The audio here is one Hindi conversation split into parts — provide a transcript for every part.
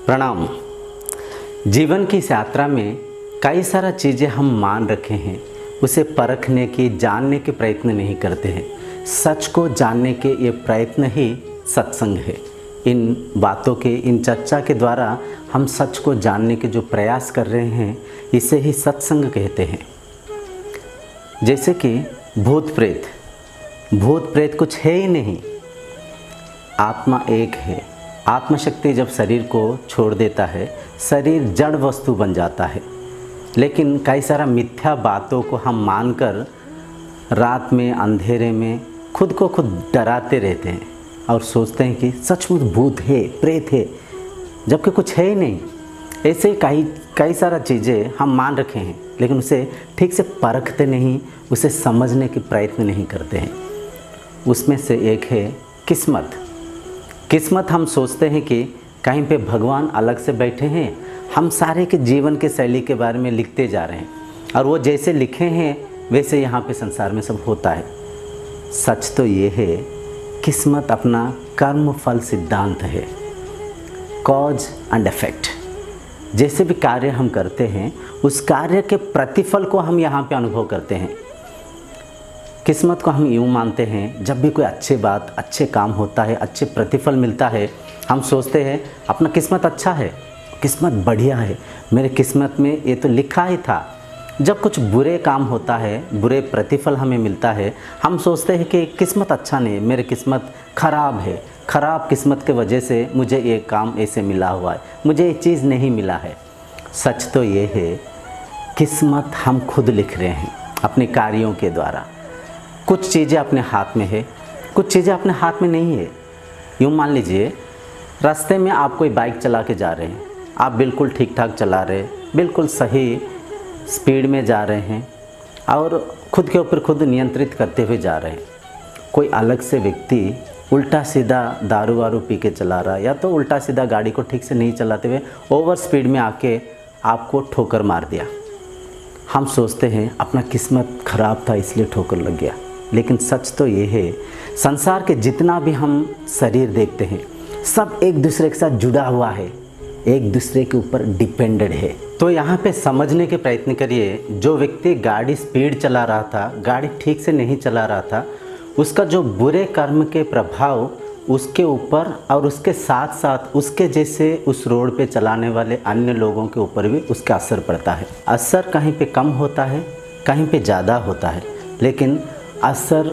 प्रणाम। जीवन की इस यात्रा में कई सारा चीज़ें हम मान रखे हैं, उसे परखने की, जानने के प्रयत्न नहीं करते हैं। सच को जानने के ये प्रयत्न ही सत्संग है। इन बातों के, इन चर्चा के द्वारा हम सच को जानने के जो प्रयास कर रहे हैं, इसे ही सत्संग कहते हैं। जैसे कि भूत प्रेत कुछ है ही नहीं, आत्मा एक है। आत्मशक्ति जब शरीर को छोड़ देता है, शरीर जड़ वस्तु बन जाता है। लेकिन कई सारा मिथ्या बातों को हम मानकर रात में, अंधेरे में खुद को खुद डराते रहते हैं और सोचते हैं कि सचमुच भूत है, प्रेत है, जबकि कुछ है ही नहीं। ऐसे कई सारा चीज़ें हम मान रखे हैं, लेकिन उसे ठीक से परखते नहीं, उसे समझने के प्रयत्न नहीं करते हैं। उसमें से एक है किस्मत। हम सोचते हैं कि कहीं पे भगवान अलग से बैठे हैं, हम सारे के जीवन के शैली के बारे में लिखते जा रहे हैं और वो जैसे लिखे हैं वैसे यहाँ पे संसार में सब होता है। सच तो ये है, किस्मत अपना कर्म फल सिद्धांत है, कॉज एंड इफेक्ट। जैसे भी कार्य हम करते हैं, उस कार्य के प्रतिफल को हम यहाँ पे अनुभव करते हैं। किस्मत को हम यूँ मानते हैं, जब भी कोई अच्छे काम होता है, अच्छे प्रतिफल मिलता है, हम सोचते हैं अपना किस्मत अच्छा है, किस्मत बढ़िया है, मेरे किस्मत में ये तो लिखा ही था। जब कुछ बुरे काम होता है, बुरे प्रतिफल हमें मिलता है, हम सोचते हैं कि किस्मत अच्छा नहीं, मेरी किस्मत खराब है, खराब किस्मत के वजह से मुझे ये काम ऐसे मिला हुआ है, मुझे ये चीज़ नहीं मिला है। सच तो ये है, किस्मत हम खुद लिख रहे हैं अपने कार्यों के द्वारा। कुछ चीज़ें अपने हाथ में है, कुछ चीज़ें अपने हाथ में नहीं है। यूँ मान लीजिए, रास्ते में आप कोई बाइक चला के जा रहे हैं, आप बिल्कुल ठीक ठाक चला रहे, बिल्कुल सही स्पीड में जा रहे हैं और खुद के ऊपर खुद नियंत्रित करते हुए जा रहे हैं। कोई अलग से व्यक्ति उल्टा सीधा दारू वारू पी के चला रहा है, या तो उल्टा सीधा गाड़ी को ठीक से नहीं चलाते हुए ओवर स्पीड में आके आपको ठोकर मार दिया। हम सोचते हैं अपना किस्मत खराब था इसलिए ठोकर लग गया। लेकिन सच तो ये है, संसार के जितना भी हम शरीर देखते हैं, सब एक दूसरे के साथ जुड़ा हुआ है, एक दूसरे के ऊपर डिपेंडेड है। तो यहाँ पे समझने के प्रयत्न करिए, जो व्यक्ति गाड़ी स्पीड चला रहा था, गाड़ी ठीक से नहीं चला रहा था, उसका जो बुरे कर्म के प्रभाव उसके ऊपर और उसके साथ साथ उसके जैसे उस रोड पे चलाने वाले अन्य लोगों के ऊपर भी उसका असर पड़ता है। असर कहीं पे कम होता है, कहीं पे ज़्यादा होता है, लेकिन असर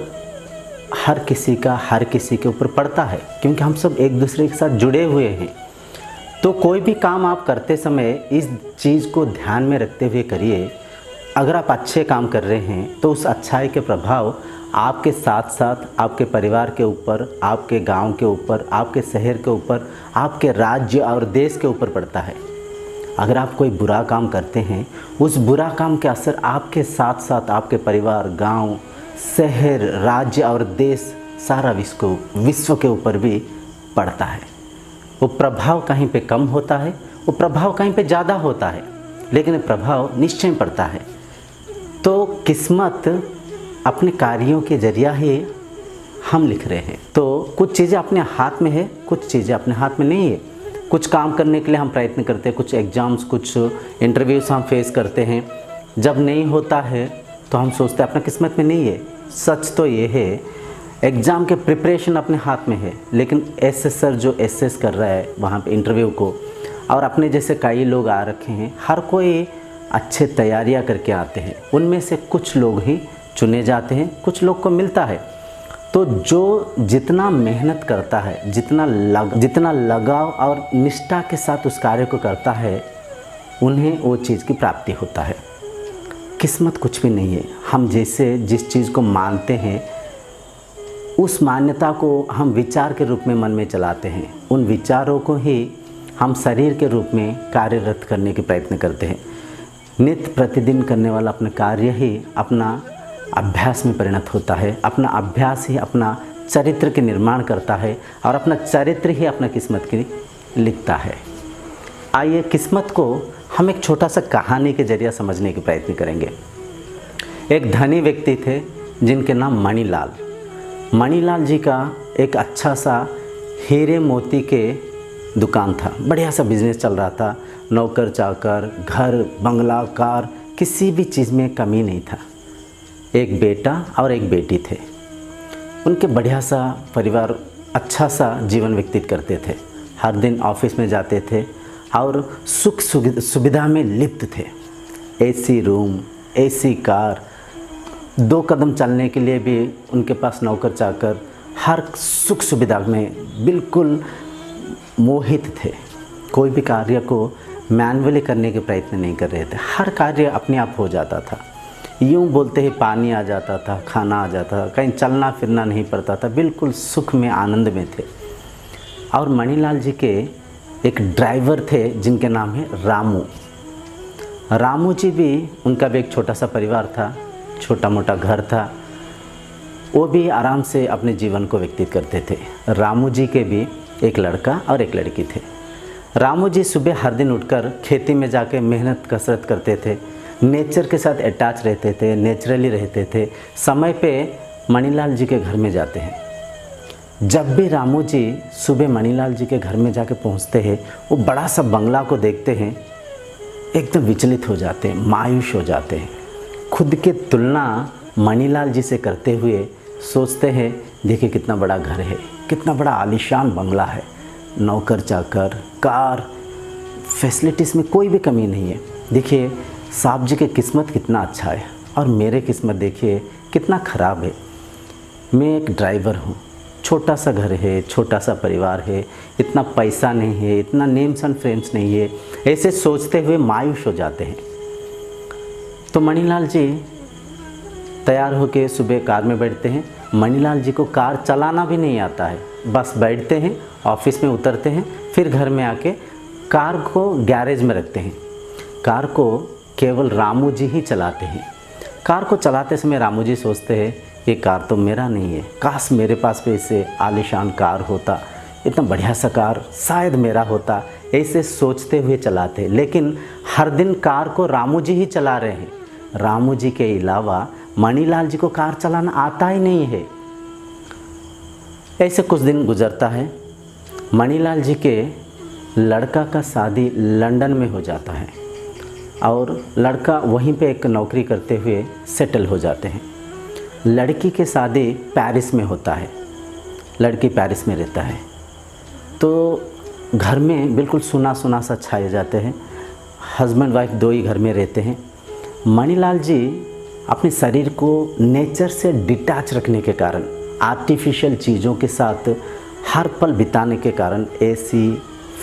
हर किसी के ऊपर पड़ता है, क्योंकि हम सब एक दूसरे के साथ जुड़े हुए हैं। तो कोई भी काम आप करते समय इस चीज़ को ध्यान में रखते हुए करिए। अगर आप अच्छे काम कर रहे हैं तो उस अच्छाई के प्रभाव आपके साथ साथ आपके परिवार के ऊपर, आपके गांव के ऊपर, आपके शहर के ऊपर, आपके राज्य और देश के ऊपर पड़ता है। अगर आप कोई बुरा काम करते हैं, उस बुरा काम के असर आपके साथ साथ आपके परिवार, गांव, शहर, राज्य और देश, सारा विश्व के ऊपर भी पड़ता है। वो प्रभाव कहीं पे कम होता है, वो प्रभाव कहीं पे ज़्यादा होता है, लेकिन प्रभाव निश्चय पड़ता है। तो किस्मत अपने कार्यों के जरिया ही हम लिख रहे हैं। तो कुछ चीज़ें अपने हाथ में है, कुछ चीज़ें अपने हाथ में नहीं है। कुछ काम करने के लिए हम प्रयत्न करते हैं, कुछ एग्ज़ाम्स, कुछ इंटरव्यूज़ हम फेस करते हैं, जब नहीं होता है तो हम सोचते हैं अपना किस्मत में नहीं है। सच तो ये है, एग्ज़ाम के प्रिपरेशन अपने हाथ में है, लेकिन एसेसर जो एसेस कर रहा है वहाँ पे इंटरव्यू को, और अपने जैसे कई लोग आ रखे हैं, हर कोई अच्छे तैयारियाँ करके आते हैं, उनमें से कुछ लोग ही चुने जाते हैं, कुछ लोग को मिलता है। तो जो जितना मेहनत करता है, जितना लगाव और निष्ठा के साथ उस कार्य को करता है, उन्हें वो चीज़ की प्राप्ति होता है। किस्मत कुछ भी नहीं है। हम जिस चीज़ को मानते हैं, उस मान्यता को हम विचार के रूप में मन में चलाते हैं, उन विचारों को ही हम शरीर के रूप में कार्यरत करने के प्रयत्न करते हैं। नित्य प्रतिदिन करने वाला अपना कार्य ही अपना अभ्यास में परिणत होता है, अपना अभ्यास ही अपना चरित्र के निर्माण करता है, और अपना चरित्र ही अपना किस्मत की लिखता है। आइए किस्मत को हम एक छोटा सा कहानी के जरिए समझने के प्रयत्न करेंगे। एक धनी व्यक्ति थे जिनके नाम मणिलाल जी का एक अच्छा सा हीरे मोती के दुकान था, बढ़िया सा बिजनेस चल रहा था, नौकर चाकर, घर, बंगला, कार, किसी भी चीज़ में कमी नहीं था। एक बेटा और एक बेटी थे। उनके बढ़िया सा परिवार, अच्छा सा जीवन व्यतीत करते थे। हर दिन ऑफिस में जाते थे और सुख सुविधा में लिप्त थे। एसी रूम, एसी कार, 2 कदम चलने के लिए भी उनके पास नौकर चाकर, हर सुख सुविधा में बिल्कुल मोहित थे। कोई भी कार्य को मैन्युअली करने के प्रयत्न नहीं कर रहे थे, हर कार्य अपने आप हो जाता था। यूँ बोलते ही पानी आ जाता था, खाना आ जाता था, कहीं चलना फिरना नहीं पड़ता था, बिल्कुल सुख में, आनंद में थे। और मणिलाल जी के एक ड्राइवर थे जिनके नाम है रामू। रामू जी भी, उनका भी एक छोटा सा परिवार था, छोटा मोटा घर था। वो भी आराम से अपने जीवन को व्यतीत करते थे। रामू जी के भी एक लड़का और एक लड़की थे। रामू जी सुबह हर दिन उठकर खेती में जाके मेहनत कसरत करते थे, नेचर के साथ अटैच रहते थे, नेचुरली रहते थे। समय पे मणिलाल जी के घर में जाते हैं। जब भी रामू जी सुबह मणिलाल जी के घर में जाके पहुंचते हैं, वो बड़ा सा बंगला को देखते हैं, एकदम विचलित हो जाते हैं, मायूस हो जाते हैं। खुद की तुलना मणिलाल जी से करते हुए सोचते हैं, देखिए कितना बड़ा घर है, कितना बड़ा आलीशान बंगला है, नौकर चाकर, कार, फैसिलिटीज़ में कोई भी कमी नहीं है। देखिए साहब जी की किस्मत कितना अच्छा है और मेरे किस्मत देखिए कितना ख़राब है। मैं एक ड्राइवर हूँ, छोटा सा घर है, छोटा सा परिवार है, इतना पैसा नहीं है, इतना नेम्स एंड फ्रेंड्स नहीं है। ऐसे सोचते हुए मायूस हो जाते हैं। तो मणिलाल जी तैयार होकर सुबह कार में बैठते हैं। मणिलाल जी को कार चलाना भी नहीं आता है, बस बैठते हैं, ऑफिस में उतरते हैं, फिर घर में आके कार को गैरेज में रखते हैं। कार को केवल रामू जी ही चलाते हैं। कार को चलाते समय रामू जी सोचते हैं, ये कार तो मेरा नहीं है, काश मेरे पास भी इससे आलीशान कार होता, इतना बढ़िया सा कार शायद मेरा होता। ऐसे सोचते हुए चलाते, लेकिन हर दिन कार को रामू जी ही चला रहे हैं। रामू जी के अलावा मणिलाल जी को कार चलाना आता ही नहीं है। ऐसे कुछ दिन गुजरता है। मणिलाल जी के लड़का का शादी लंदन में हो जाता है और लड़का वहीं पे एक नौकरी करते हुए सेटल हो जाते हैं। लड़की की शादी पेरिस में होता है, लड़की पेरिस में रहता है। तो घर में बिल्कुल सुना सुना सा छाए जाते हैं। हस्बैंड वाइफ 2 ही घर में रहते हैं। मणिलाल जी अपने शरीर को नेचर से डिटैच रखने के कारण, आर्टिफिशियल चीज़ों के साथ हर पल बिताने के कारण, एसी,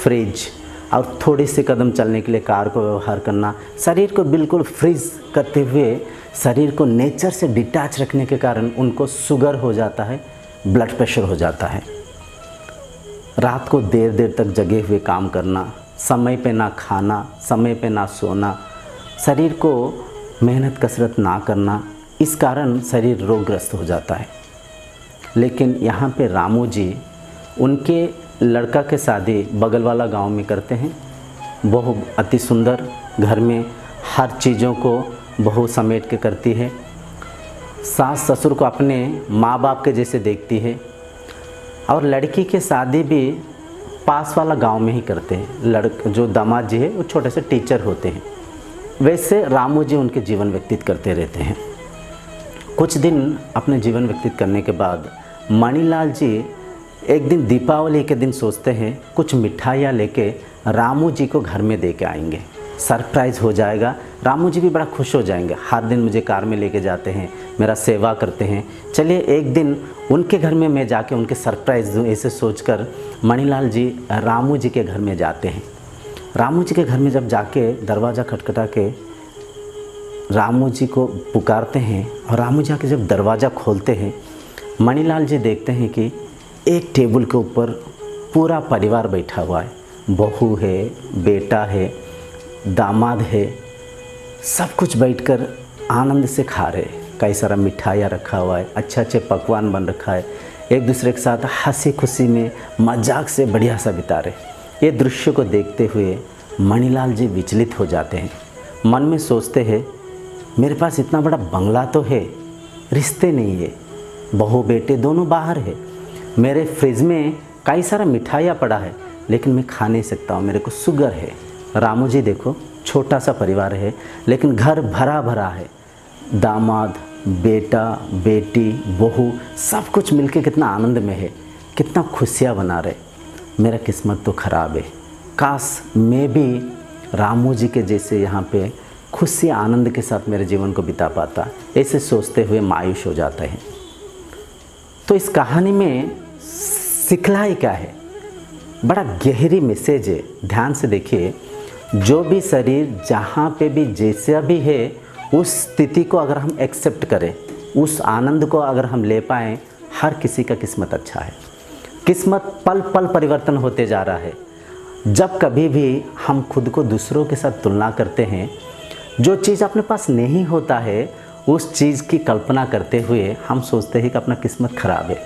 फ्रिज और थोड़े से कदम चलने के लिए कार को व्यवहार करना, शरीर को बिल्कुल फ्रीज करते हुए शरीर को नेचर से डिटैच रखने के कारण उनको शुगर हो जाता है, ब्लड प्रेशर हो जाता है। रात को देर देर तक जगे हुए काम करना, समय पे ना खाना, समय पे ना सोना, शरीर को मेहनत कसरत ना करना, इस कारण शरीर रोगग्रस्त हो जाता है। लेकिन यहाँ पे रामू जी उनके लड़का के शादी बगल वाला गांव में करते हैं। बहू अति सुंदर, घर में हर चीज़ों को बहू समेट के करती है। सास ससुर को अपने माँ बाप के जैसे देखती है और लड़की की शादी भी पास वाला गांव में ही करते हैं। जो दामाद जी है वो छोटे से टीचर होते हैं। वैसे रामू जी उनके जीवन व्यतीत करते रहते हैं। कुछ दिन अपने जीवन व्यतीत करने के बाद मणिलाल जी एक दिन दीपावली के दिन सोचते हैं कुछ मिठाइयाँ लेके रामू जी को घर में दे के आएंगे, सरप्राइज़ हो जाएगा। रामू जी भी बड़ा खुश हो जाएंगे, हर दिन मुझे कार में लेके जाते हैं, मेरा सेवा करते हैं, चलिए एक दिन उनके घर में मैं जाके उनके सरप्राइज़ दूँ। ऐसे सोचकर मणिलाल जी रामू जी के घर में जाते हैं। रामू जी के घर में जब जाके दरवाज़ा खटखटा के रामू जी को पुकारते हैं और रामू जी आके जब दरवाज़ा खोलते हैं, मणिलाल जी देखते हैं कि एक टेबल के ऊपर पूरा परिवार बैठा हुआ है। बहू है, बेटा है, दामाद है, सब कुछ बैठकर आनंद से खा रहे। कई सारा मिठाइयाँ रखा हुआ है, अच्छे अच्छे पकवान बन रखा है, एक दूसरे के साथ हंसी खुशी में मजाक से बढ़िया सा बिता रहे। ये दृश्य को देखते हुए मणिलाल जी विचलित हो जाते हैं। मन में सोचते हैं, मेरे पास इतना बड़ा बंगला तो है, रिश्ते नहीं है, बहू बेटे दोनों बाहर है, मेरे फ्रिज में कई सारा मिठाइयाँ पड़ा है, लेकिन मैं खा नहीं सकता हूँ, मेरे को शुगर है। रामू जी देखो, छोटा सा परिवार है लेकिन घर भरा भरा है, दामाद, बेटा, बेटी, बहू, सब कुछ मिलके कितना आनंद में है, कितना खुशियाँ बना रहे। मेरा किस्मत तो ख़राब है, काश मैं भी रामू जी के जैसे यहाँ पे खुशी आनंद के साथ मेरे जीवन को बिता पाता। ऐसे सोचते हुए मायूस हो जाता है। तो इस कहानी में सिखलाई क्या है? बड़ा गहरी मैसेज है, ध्यान से देखिए। जो भी शरीर जहाँ पे भी जैसा भी है, उस स्थिति को अगर हम एक्सेप्ट करें, उस आनंद को अगर हम ले पाएँ, हर किसी का किस्मत अच्छा है। किस्मत पल पल परिवर्तन होते जा रहा है। जब कभी भी हम खुद को दूसरों के साथ तुलना करते हैं, जो चीज़ अपने पास नहीं होता है उस चीज़ की कल्पना करते हुए हम सोचते हैं कि अपना किस्मत ख़राब है।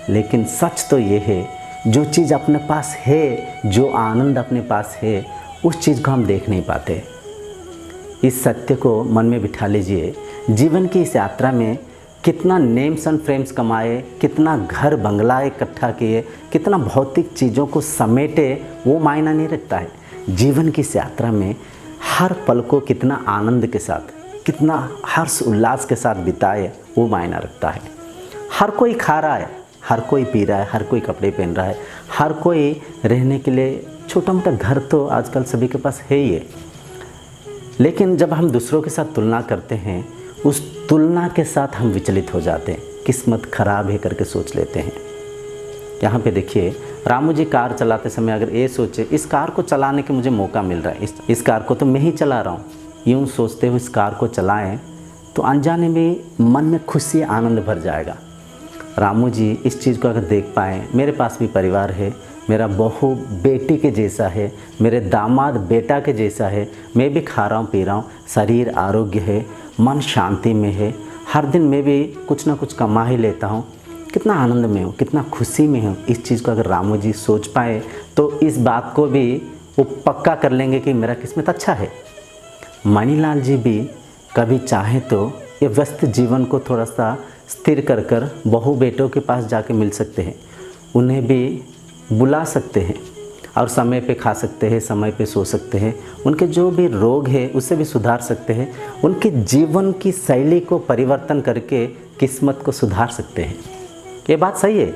लेकिन सच तो ये है, जो चीज़ अपने पास है, जो आनंद अपने पास है, उस चीज़ को हम देख नहीं पाते। इस सत्य को मन में बिठा लीजिए। जीवन की इस यात्रा में कितना नेम्स एंड फ्रेम्स कमाए, कितना घर बंगला इकट्ठा किए, कितना भौतिक चीज़ों को समेटे, वो मायना नहीं रखता है। जीवन की इस यात्रा में हर पल को कितना आनंद के साथ, कितना हर्ष उल्लास के साथ बिताए, वो मायना रखता है। हर कोई खा रहा है, हर कोई पी रहा है, हर कोई कपड़े पहन रहा है, हर कोई रहने के लिए छोटा मोटा घर तो आजकल सभी के पास है ही है। लेकिन जब हम दूसरों के साथ तुलना करते हैं, उस तुलना के साथ हम विचलित हो जाते हैं, किस्मत ख़राब है करके सोच लेते हैं। यहाँ पे देखिए, रामू जी कार चलाते समय अगर ये सोचे इस कार को चलाने के मुझे मौका मिल रहा है, इस कार को तो मैं ही चला रहा हूँ, यूँ सोचते हुए इस कार को चलाएं तो अनजाने में मन में खुशी आनंद भर जाएगा। रामू जी इस चीज़ को अगर देख पाएँ, मेरे पास भी परिवार है, मेरा बहू बेटी के जैसा है, मेरे दामाद बेटा के जैसा है, मैं भी खा रहा हूँ पी रहा हूँ, शरीर आरोग्य है, मन शांति में है, हर दिन मैं भी कुछ ना कुछ कमा ही लेता हूँ, कितना आनंद में हूँ, कितना खुशी में हूँ। इस चीज़ को अगर रामू जी सोच पाए तो इस बात को भी वो पक्का कर लेंगे कि मेरा किस्मत अच्छा है। मणिलाल जी भी कभी चाहे तो ये व्यस्त जीवन को थोड़ा सा स्थिर कर कर बहू बेटों के पास जाके मिल सकते हैं, उन्हें भी बुला सकते हैं और समय पे खा सकते हैं, समय पे सो सकते हैं, उनके जो भी रोग है उसे भी सुधार सकते हैं, उनके जीवन की शैली को परिवर्तन करके किस्मत को सुधार सकते हैं। ये बात सही है।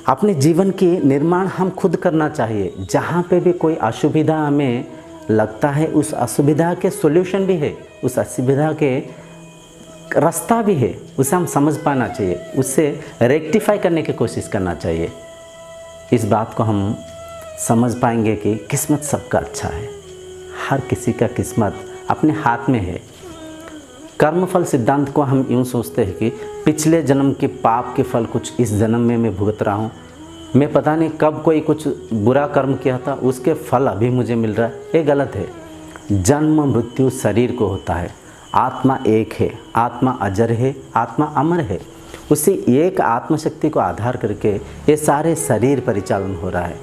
अपने जीवन की निर्माण हम खुद करना चाहिए। जहाँ पे भी कोई असुविधा हमें लगता है, उस असुविधा के सॉल्यूशन भी है, उस असुविधा के रास्ता भी है, उसे हम समझ पाना चाहिए, उससे रेक्टिफाई करने की कोशिश करना चाहिए। इस बात को हम समझ पाएंगे कि किस्मत सबका अच्छा है, हर किसी का किस्मत अपने हाथ में है। कर्मफल सिद्धांत को हम यूँ सोचते हैं कि पिछले जन्म के पाप के फल कुछ इस जन्म में मैं भुगत रहा हूँ, मैं पता नहीं कब कोई कुछ बुरा कर्म किया था, उसके फल अभी मुझे मिल रहा है। ये गलत है। जन्म मृत्यु शरीर को होता है, आत्मा एक है, आत्मा अजर है, आत्मा अमर है। उसी एक आत्मशक्ति को आधार करके ये सारे शरीर परिचालन हो रहा है।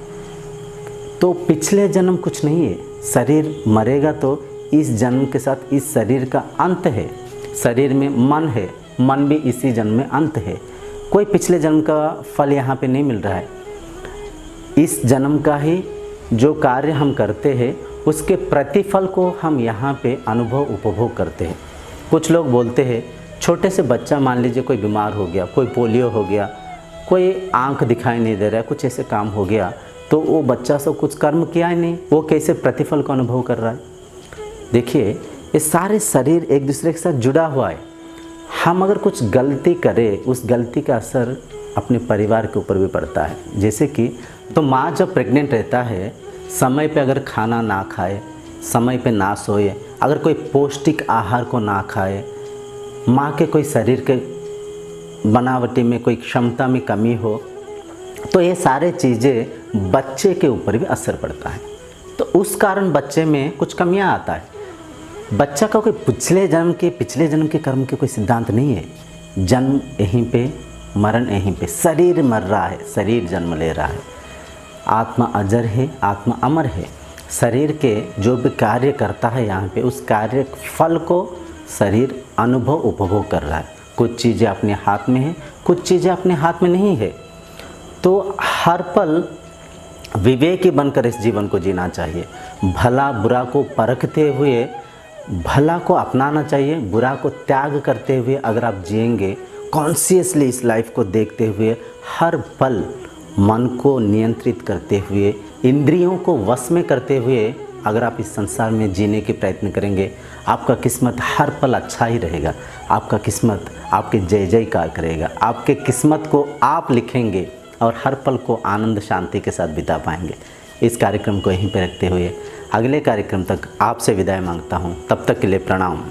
तो पिछले जन्म कुछ नहीं है, शरीर मरेगा तो इस जन्म के साथ इस शरीर का अंत है। शरीर में मन है, मन भी इसी जन्म में अंत है। कोई पिछले जन्म का फल यहाँ पे नहीं मिल रहा है। इस जन्म का ही जो कार्य हम करते हैं उसके प्रतिफल को हम यहाँ पे अनुभव उपभोग करते हैं। कुछ लोग बोलते हैं, छोटे से बच्चा मान लीजिए कोई बीमार हो गया, कोई पोलियो हो गया, कोई आंख दिखाई नहीं दे रहा है, कुछ ऐसे काम हो गया, तो वो बच्चा सब कुछ कर्म किया ही नहीं, वो कैसे प्रतिफल को अनुभव कर रहा है। देखिए, ये सारे शरीर एक दूसरे के साथ जुड़ा हुआ है। हम अगर कुछ गलती करें, उस गलती का असर अपने परिवार के ऊपर भी पड़ता है। जैसे कि तो माँ जब प्रेग्नेंट रहता है, समय पे अगर खाना ना खाए, समय पे ना सोए, अगर कोई पौष्टिक आहार को ना खाए, माँ के कोई शरीर के बनावटी में कोई क्षमता में कमी हो, तो ये सारे चीज़ें बच्चे के ऊपर भी असर पड़ता है। तो उस कारण बच्चे में कुछ कमियाँ आता है। बच्चा का कोई पिछले जन्म के कर्म के कोई सिद्धांत नहीं है। जन्म यहीं पे, मरण यहीं पे, शरीर मर रहा है, शरीर जन्म ले रहा है। आत्मा अजर है, आत्मा अमर है। शरीर के जो भी कार्य करता है यहाँ पे, उस कार्य फल को शरीर अनुभव उपभोग कर रहा है। कुछ चीज़ें अपने हाथ में है, कुछ चीज़ें अपने हाथ में नहीं है। तो हर पल विवेकी बनकर इस जीवन को जीना चाहिए। भला बुरा को परखते हुए भला को अपनाना चाहिए, बुरा को त्याग करते हुए अगर आप जिएंगे, कॉन्शियसली इस लाइफ को देखते हुए, हर पल मन को नियंत्रित करते हुए, इंद्रियों को वश में करते हुए अगर आप इस संसार में जीने के प्रयत्न करेंगे, आपका किस्मत हर पल अच्छा ही रहेगा। आपका किस्मत आपके जय जयकार करेगा, आपके किस्मत को आप लिखेंगे और हर पल को आनंद शांति के साथ बिता पाएंगे। इस कार्यक्रम को यहीं पर रखते हुए अगले कार्यक्रम तक आपसे विदाई मांगता हूँ। तब तक के लिए प्रणाम।